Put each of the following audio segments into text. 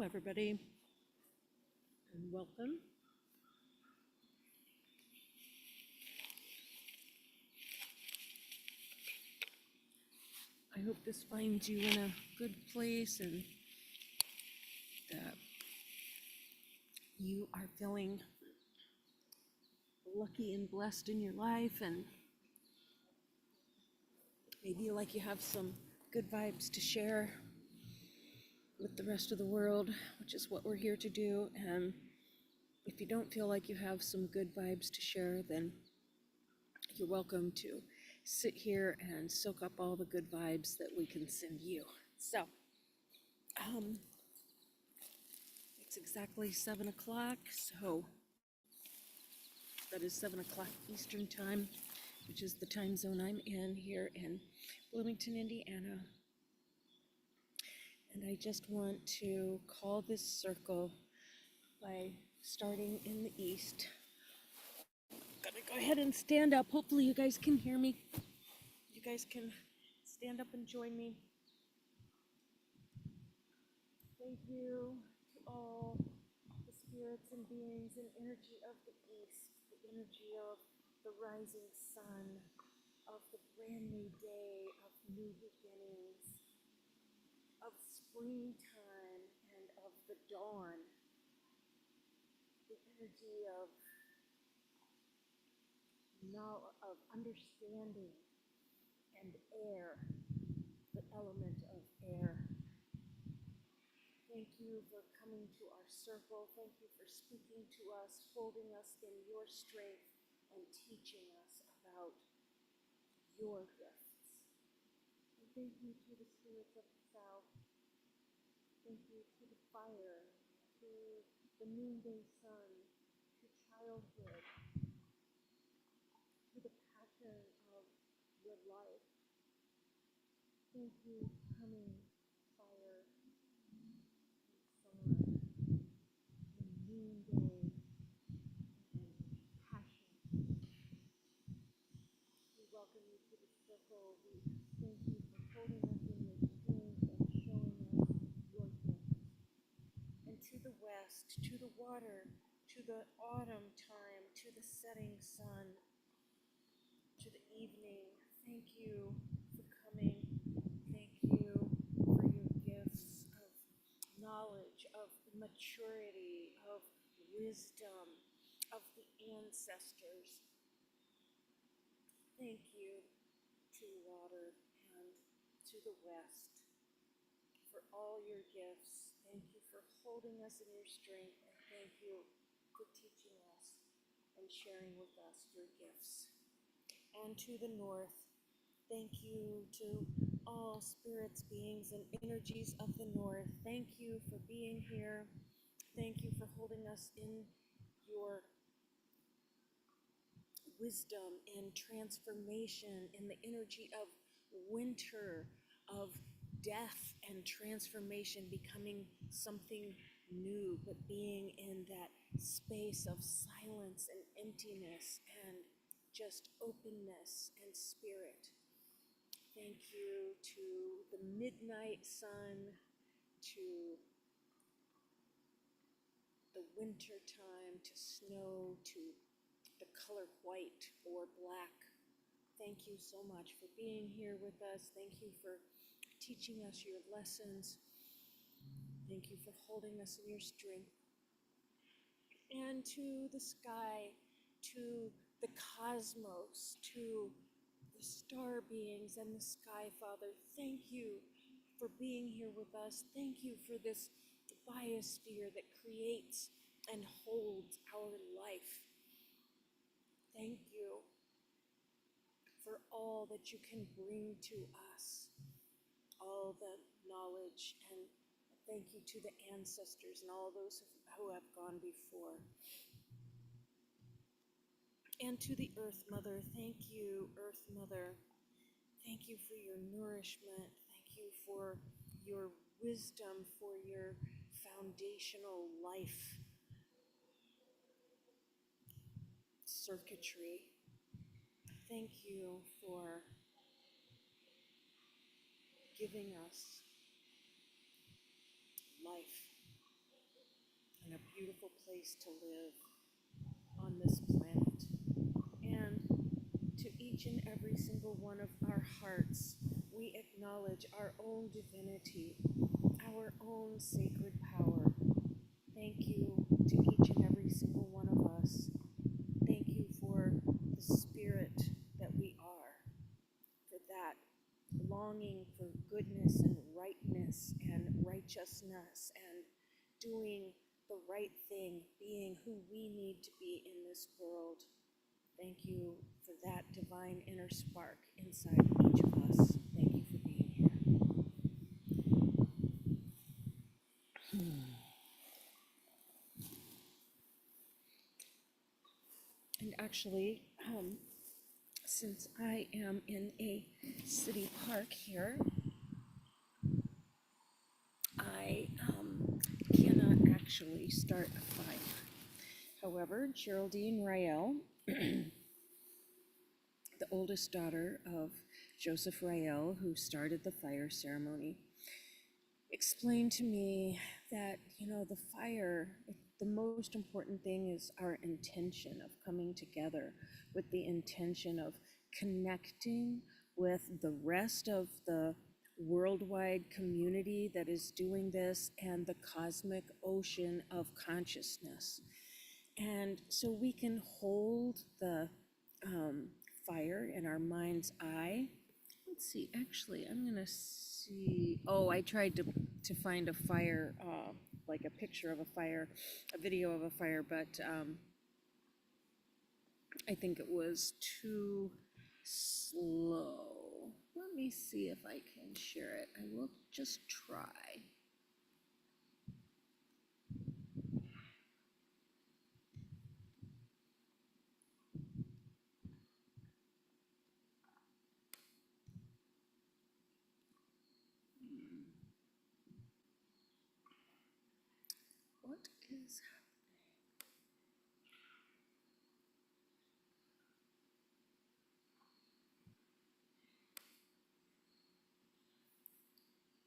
everybody, and welcome. I hope this finds you in a good place and that you are feeling lucky and blessed in your life, and maybe like you have some good vibes to share with the rest of the world, which is what we're here to do. And if you don't feel like you have some good vibes to share, then you're welcome to sit here and soak up all the good vibes that we can send you. So, it's exactly 7 o'clock, so that is 7 o'clock Eastern time, which is the time zone I'm in here in Bloomington, Indiana. And I just want to call this circle by starting in the east. I'm gonna go ahead and stand up. Hopefully you guys can hear me. You guys can stand up and join me. Thank you to all the spirits and beings and energy of the east, the energy of the rising sun, of the brand new day, of new beginnings, of springtime and of the dawn, the energy of understanding and air, the element of air. Thank you for coming to our circle. Thank you for speaking to us, holding us in your strength, and teaching us about your gifts. And thank you to the spirits of the south. Thank you to the fire, to the noonday sun, to childhood, to the passion of your life. Thank you for coming, fire and sun, and noonday and passion. We welcome you to the circle. We thank you for holding us in your strength and showing us your gifts. And to the west, to the water, to the autumn time, to the setting sun, to the evening, thank you for coming. Thank you for your gifts of knowledge, of maturity, of wisdom, of the ancestors. Thank you to water and to the west for all your gifts. Thank you for holding us in your strength, and thank you for teaching us and sharing with us your gifts. And to the north, thank you to all spirits, beings, and energies of the north. Thank you for being here. Thank you for holding us in your wisdom and transformation, in the energy of winter, of death and transformation, becoming something new, but being in that space of silence and emptiness and just openness and spirit. Thank you to the midnight sun, to the winter time, to snow, to the color white or black. Thank you so much for being here with us. Thank you for teaching us your lessons. Thank you for holding us in your strength. And to the sky, to the cosmos, to the star beings and the sky father, thank you for being here with us. Thank you for this biosphere that creates and holds our life. Thank you for all that you can bring to us, all the knowledge, and thank you to the ancestors and all those who have gone before. And to the Earth Mother, thank you, Earth Mother. Thank you for your nourishment. Thank you for your wisdom, for your foundational life circuitry. Thank you for giving us life. and a beautiful place to live on this planet. And to each and every single one of our hearts, we acknowledge our own divinity, our own sacred power. Thank you to each and every single one of us. Thank you for the spirit that we are, for that longing for goodness and rightness and righteousness and doing the right thing, being who we need to be in this world. Thank you for that divine inner spark inside each of us. Thank you for being here. And actually, since I am in a city park here, I cannot actually start a fire. However, Geraldine Rael, the oldest daughter of Joseph Rael, who started the fire ceremony, explained to me that, the fire, the most important thing is our intention of coming together with the intention of connecting with the rest of the worldwide community that is doing this and the cosmic ocean of consciousness. And so we can hold the fire in our mind's eye. Let's see, actually, I'm gonna see. Oh, I tried to find a fire, like a picture of a fire, a video of a fire, but I think it was too slow. Let me see if I can share it. I will just try. What is happening?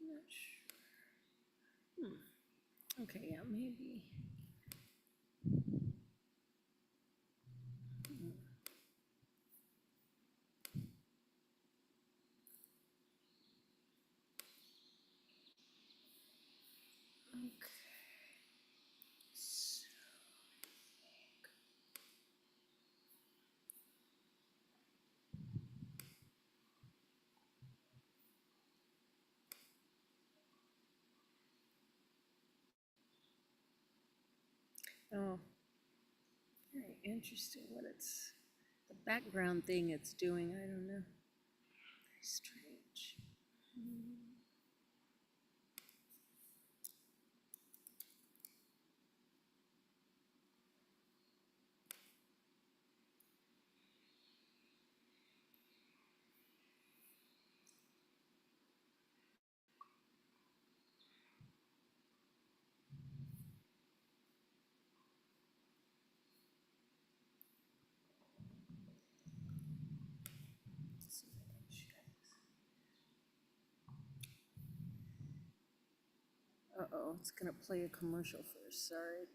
I'm not sure. Okay, yeah, maybe. Okay. So, oh, very interesting what it's, the background thing it's doing. I don't know. Very strange. Let's see if I can check. Uh-oh, it's gonna play a commercial first, sorry.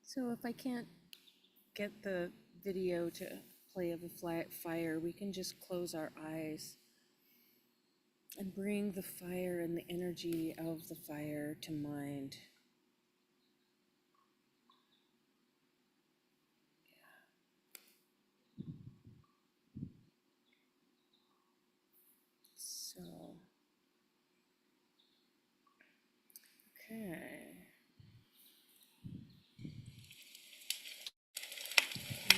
So if I can't get the video to play of a fire, we can just close our eyes and bring the fire and the energy of the fire to mind. So, okay.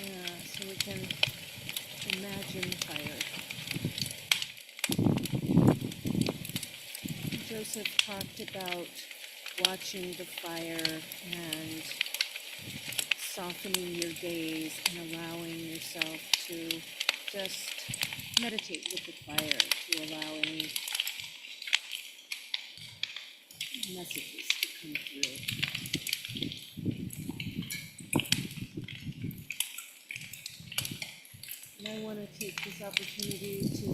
Yeah, so we can imagine fire. Joseph talked about watching the fire and softening your gaze and allowing yourself to just meditate with the fire, to allow any messages to come through. And I want to take this opportunity to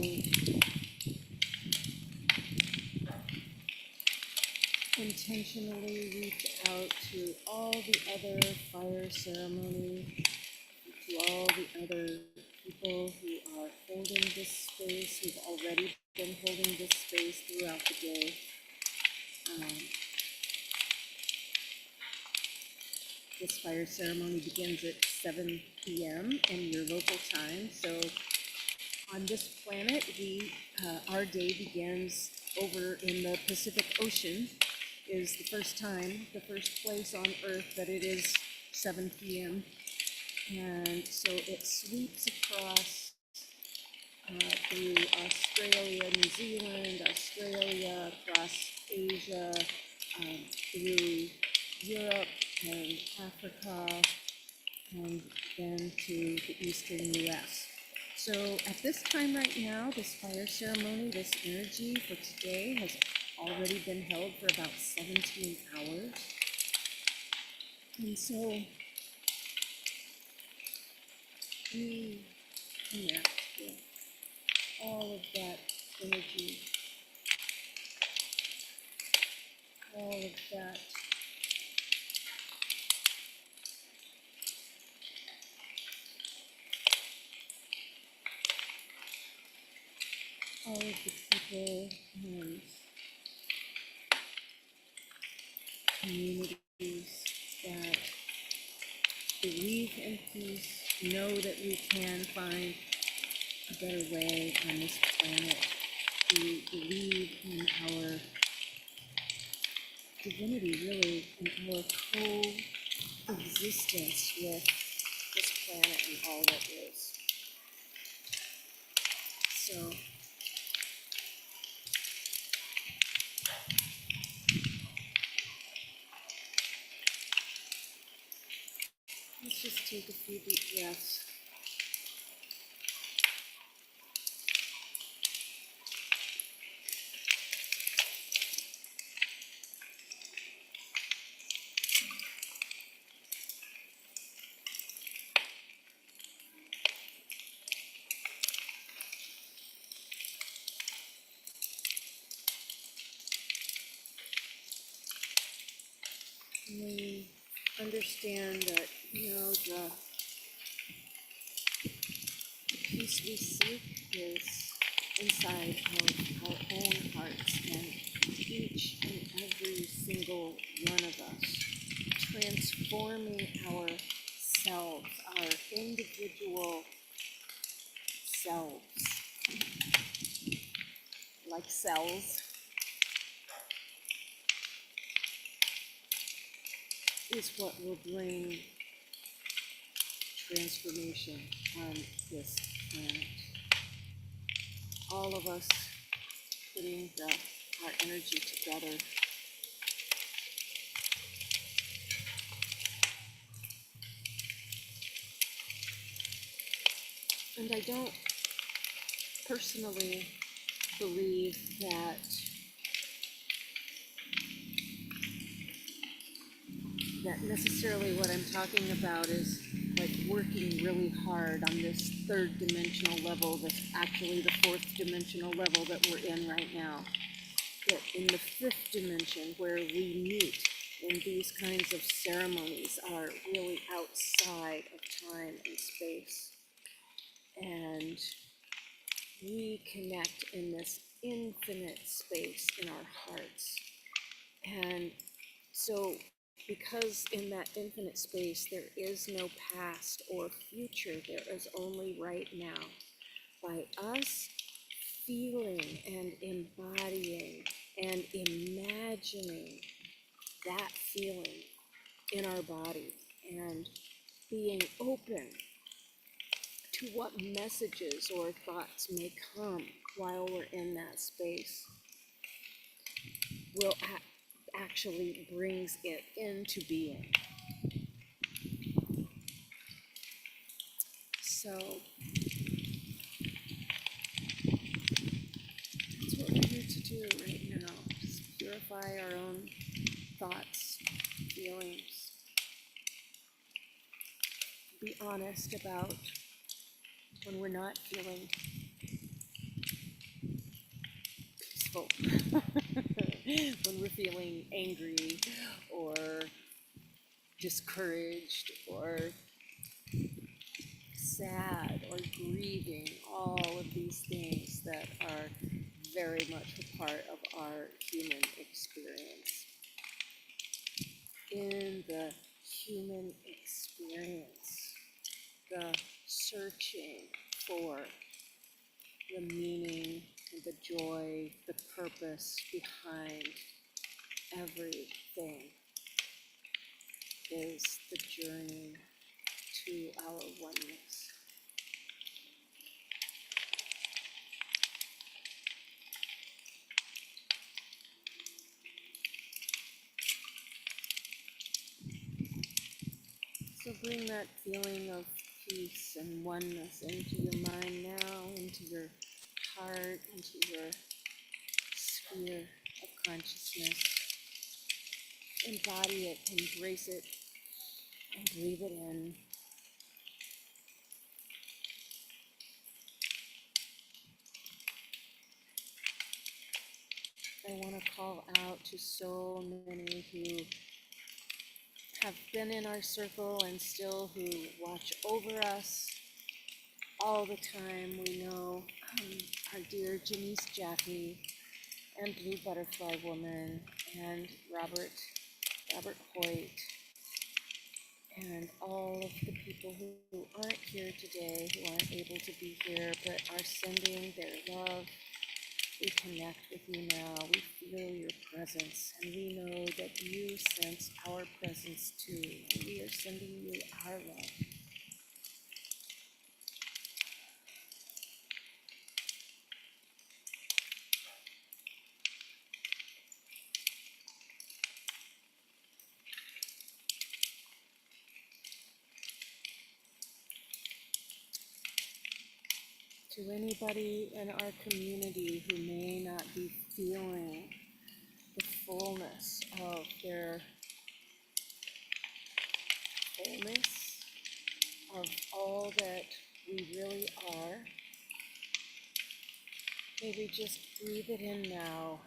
intentionally reach out to all the other fire ceremony, to all the other people who are holding this space, who've already been holding this space throughout the day. This fire ceremony begins at 7 p.m. in your local time. So on this planet, our day begins over in the Pacific Ocean. Is the first place on Earth that it is 7 p.m. And so it sweeps across through Australia, New Zealand, Australia, across Asia, through Europe and Africa, and then to the eastern US. So at this time right now, this fire ceremony, this energy for today has already been held for about 17 hours. And so we connect with all of that energy, all of that all of the people and communities that believe in peace, know that we can find a better way on this planet, to believe in our divinity, really, in our coexistence with this planet and all that is. So let's just take a few deep breaths. We understand that, the peace we seek is inside of our own hearts, and each and every single one of us, transforming ourselves, our individual selves, like cells, is what will bring transformation on this planet. All of us putting our energy together. And I don't personally believe that necessarily what I'm talking about is like working really hard on this third dimensional level, that's actually the fourth dimensional level that we're in right now. That in the fifth dimension, where we meet in these kinds of ceremonies, are really outside of time and space. And we connect in this infinite space in our hearts. And so, because in that infinite space there is no past or future, there is only right now. By us feeling and embodying and imagining that feeling in our body and being open to what messages or thoughts may come while we're in that space, will actually brings it into being. So that's what we're here to do right now. Just purify our own thoughts, feelings. Be honest about when we're not feeling peaceful, when we're feeling angry or discouraged or sad or grieving, all of these things that are very much a part of our human experience. In the human experience, the searching for the meaning and the joy, the purpose behind everything is the journey to our oneness. So bring that feeling of peace and oneness into your mind now, into your heart, into your sphere of consciousness. Embody it, embrace it, and breathe it in. I want to call out to so many who have been in our circle and still who watch over us all the time. We know our dear Janice Jaffe and Blue Butterfly Woman and Robert Hoyt and all of the people who aren't here today, who aren't able to be here, but are sending their love. We connect with you now. We feel your presence, and we know that you sense our presence too. And we are sending you our love. To anybody in our community who may not be feeling the fullness of their fullness, of all that we really are, maybe just breathe it in now.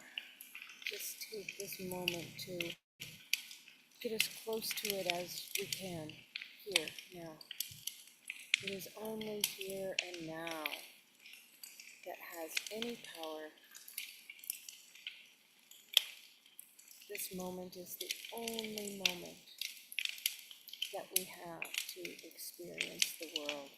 Just take this moment to get as close to it as we can, here, now. It is only here and now that has any power. This moment is the only moment that we have to experience the world.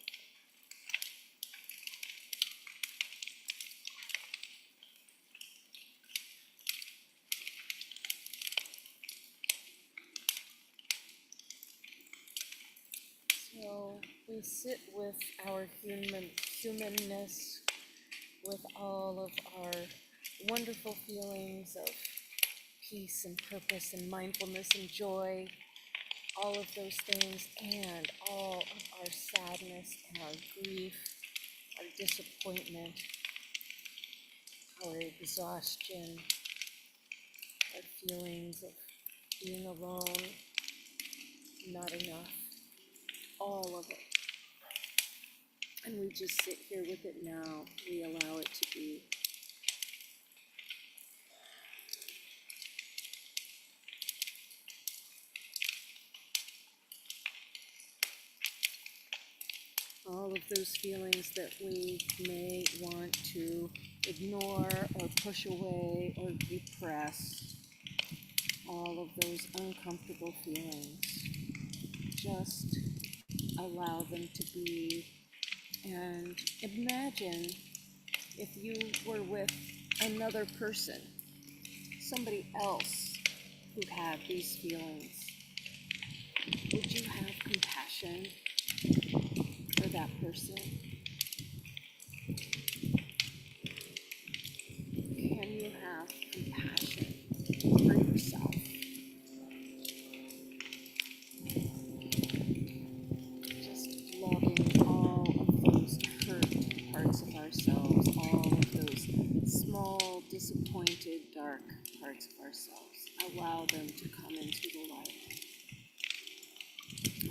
So we sit with our humanness, with all of our wonderful feelings of peace and purpose and mindfulness and joy, all of those things, and all of our sadness and our grief, our disappointment, our exhaustion, our feelings of being alone, not enough, all of it. And we just sit here with it now. We allow it to be. All of those feelings that we may want to ignore or push away or repress, all of those uncomfortable feelings, just allow them to be. And imagine if you were with another person, somebody else who had these feelings. Would you have compassion for that person? Can you have compassion for yourself? Just loving all of those hurt parts of ourselves, all of those small, disappointed, dark parts of ourselves. Allow them to come into the light.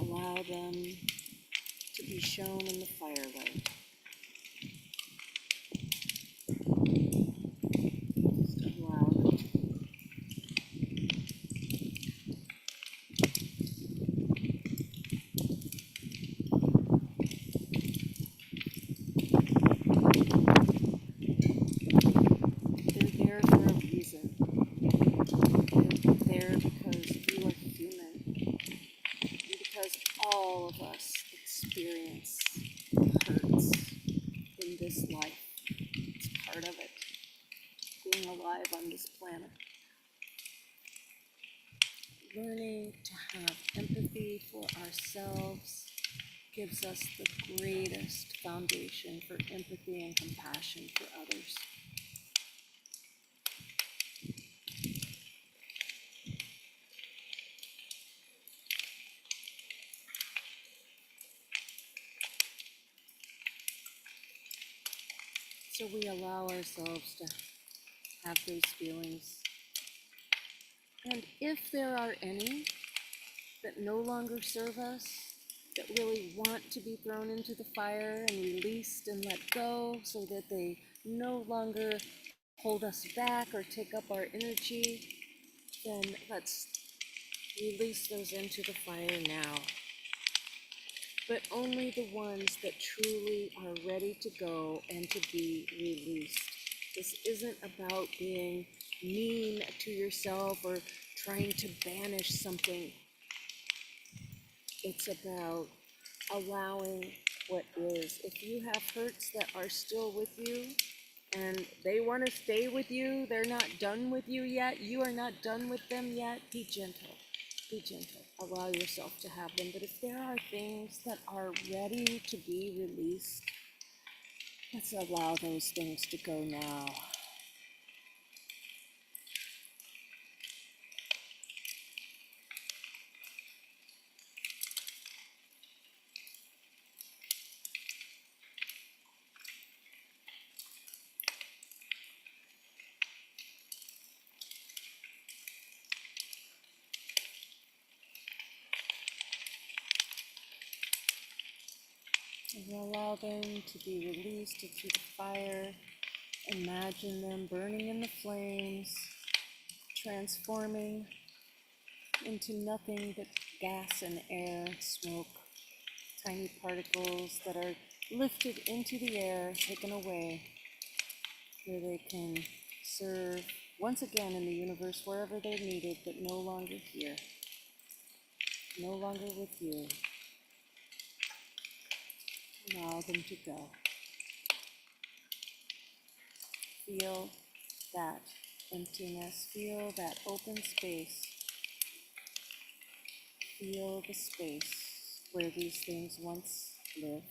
Allow them to be shown in the firelight. experience hurts in this life. It's part of it, being alive on this planet. Learning to have empathy for ourselves gives us the greatest foundation for empathy and compassion for others. So we allow ourselves to have those feelings. And if there are any that no longer serve us, that really want to be thrown into the fire and released and let go so that they no longer hold us back or take up our energy, then let's release those into the fire now. But only the ones that truly are ready to go and to be released. This isn't about being mean to yourself or trying to banish something. It's about allowing what is. If you have hurts that are still with you and they want to stay with you, they're not done with you yet, you are not done with them yet, be gentle. Be gentle. Allow yourself to have them. But if there are things that are ready to be released, let's allow those things to go now. And we'll allow them to be released into the fire. Imagine them burning in the flames, transforming into nothing but gas and air, smoke, tiny particles that are lifted into the air, taken away, where they can serve once again in the universe wherever they're needed, but no longer here, no longer with you. Allow them to go. Feel that emptiness, feel that open space, feel the space where these things once lived.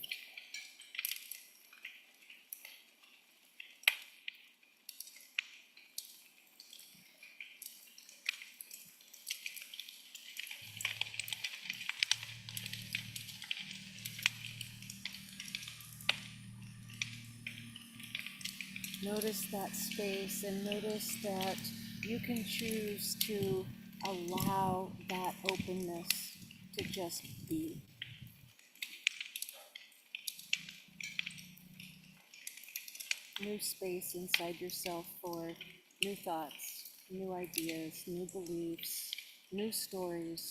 Notice that space and notice that you can choose to allow that openness to just be. New space inside yourself for new thoughts, new ideas, new beliefs, new stories.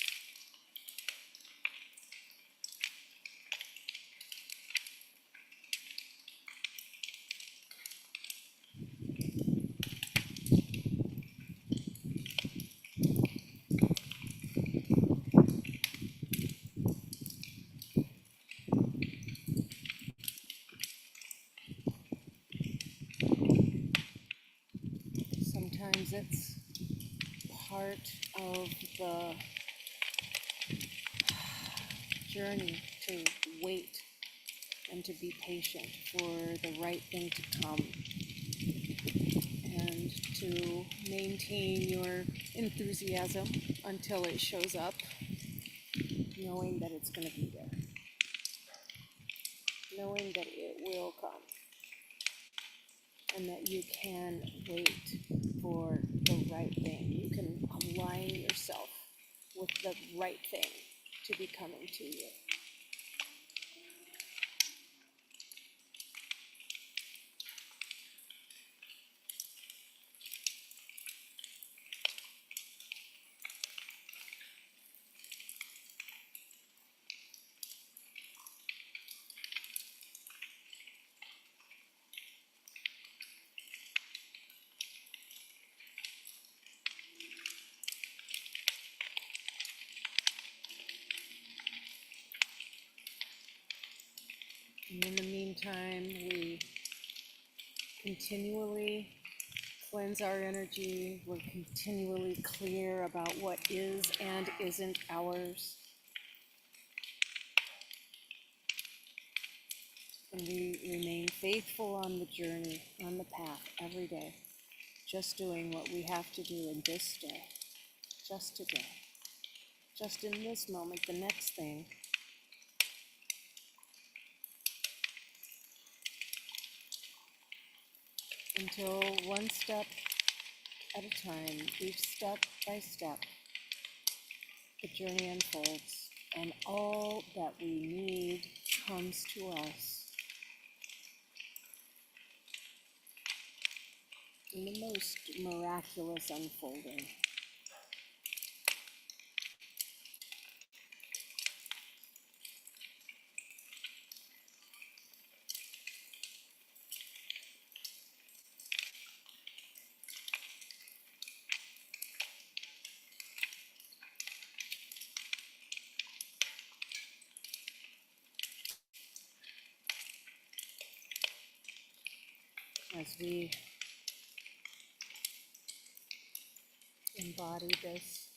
Sometimes it's part of the journey to wait and to be patient for the right thing to come and to maintain your enthusiasm until it shows up, knowing that it's going to be there, knowing that it will come, and that you can wait for the right thing. You can align yourself with the right thing to be coming to you. And in the meantime, we continually cleanse our energy. We're continually clear about what is and isn't ours. And we remain faithful on the journey, on the path every day, just doing what we have to do in this day, just today, just in this moment, the next thing. Until one step at a time, each step by step, the journey unfolds, and all that we need comes to us in the most miraculous unfolding. As we embody this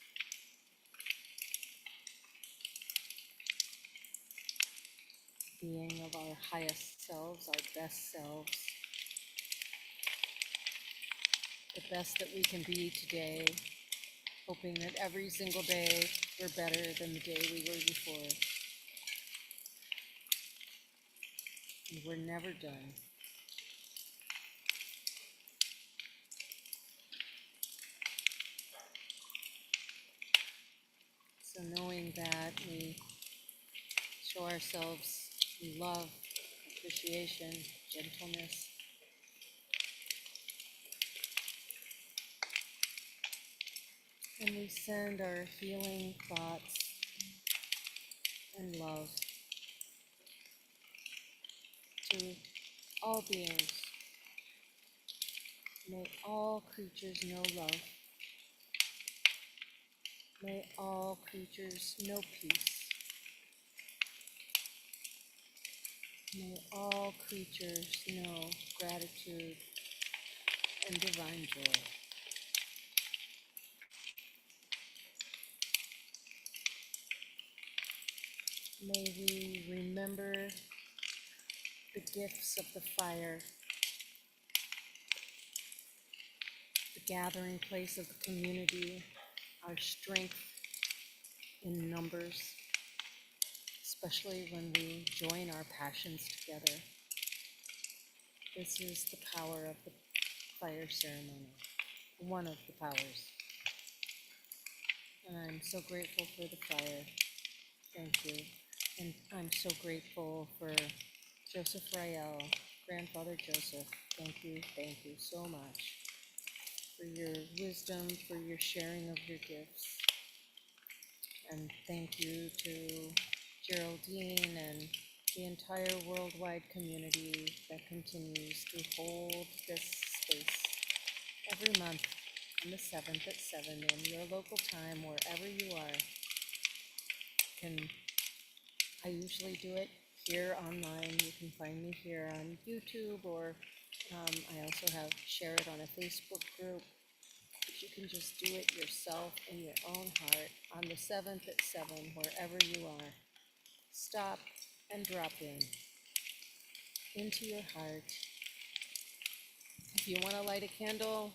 being of our highest selves, our best selves, the best that we can be today, hoping that every single day we're better than the day we were before. And we're never done. So knowing that we show ourselves love, appreciation, gentleness, and we send our healing thoughts and love to all beings. May all creatures know love. May all creatures know peace. May all creatures know gratitude and divine joy. May we remember the gifts of the fire, the gathering place of the community, our strength in numbers, especially when we join our passions together. This is the power of the fire ceremony, one of the powers. And I'm so grateful for the fire. Thank you. And I'm so grateful for Joseph Rael, Grandfather Joseph. Thank you so much for your wisdom, for your sharing of your gifts. And thank you to Geraldine and the entire worldwide community that continues to hold this space every month on the 7th at 7 in your local time, wherever you are. I usually do it here online. You can find me here on YouTube, or I also share it on a Facebook group. But you can just do it yourself in your own heart on the 7th at 7, wherever you are. Stop and drop into your heart. If you want to light a candle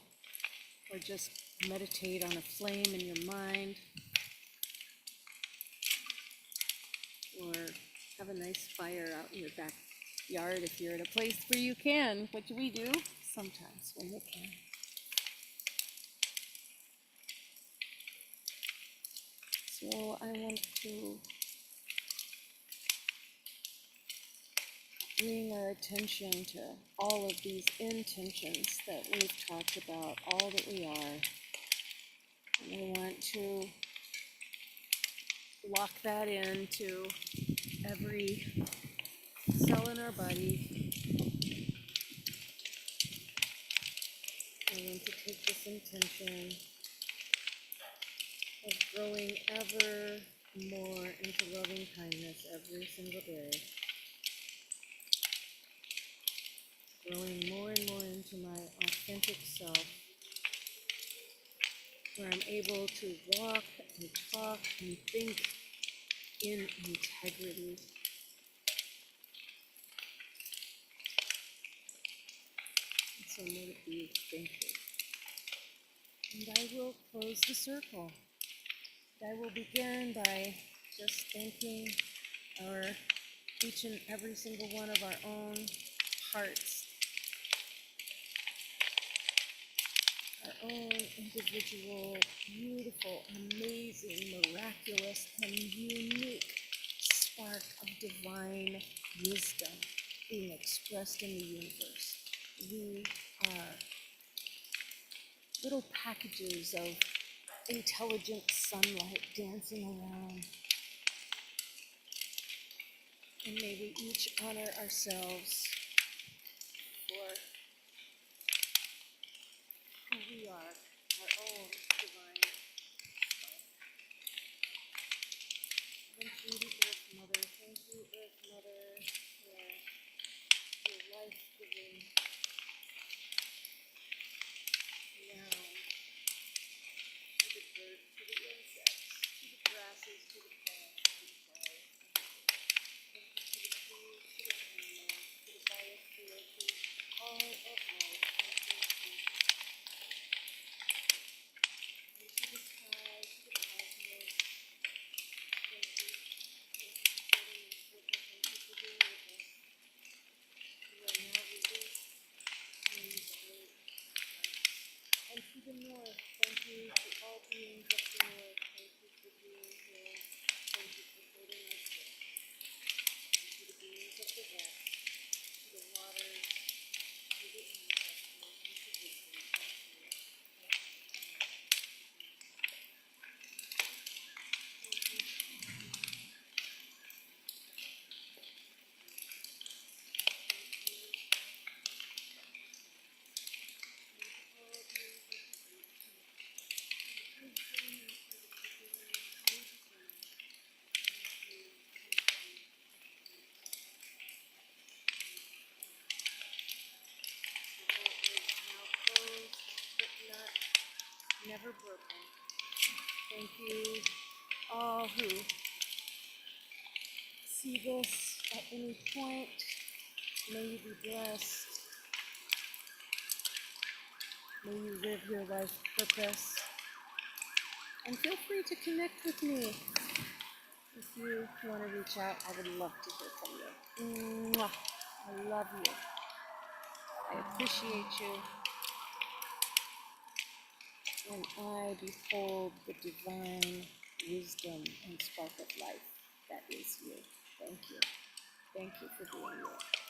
or just meditate on a flame in your mind, or have a nice fire out in your backyard if you're at a place where you can, which we do sometimes when we can. So I want to bring our attention to all of these intentions that we've talked about, all that we are. And I want to lock that into every cell in our body. I want to take this intention of growing ever more into loving kindness every single day. growing more and more into my authentic self, where I'm able to walk and talk and think in integrity. And so let it be. Thank you. And I will close the circle. I will begin by just thanking each and every single one of our own hearts, our own individual, beautiful, amazing, miraculous, and unique spark of divine wisdom being expressed in the universe. We are little packages of intelligent sunlight dancing around. And may we each honor ourselves for who we are, our own divine self. Thank you, the Earth Mother. Thank you, Earth Mother, for your life-giving ground to the dirt, to the insects, to the grasses, to the plants, to the flowers. Thank you to the trees, to the animals, to the biosphere, to all of life. Thank you, thank you. And to the sky, to the cosmos. Thank you. Thank you for holding this with us. Thank you for being with us. We are now released in these great hearts. And to the north, thank you to all beings of the north. Thank you for being here. Thank you for holding us here. And to the beings of the west, to the waters, to the ancestors, and to wisdom, thank you. Never broken. Thank you, all who see this at any point. May you be blessed. May you live your life purpose. And feel free to connect with me. If you want to reach out, I would love to hear from you. Mwah. I love you. I appreciate you. And I behold the divine wisdom and spark of life that is you. Thank you. Thank you for being here.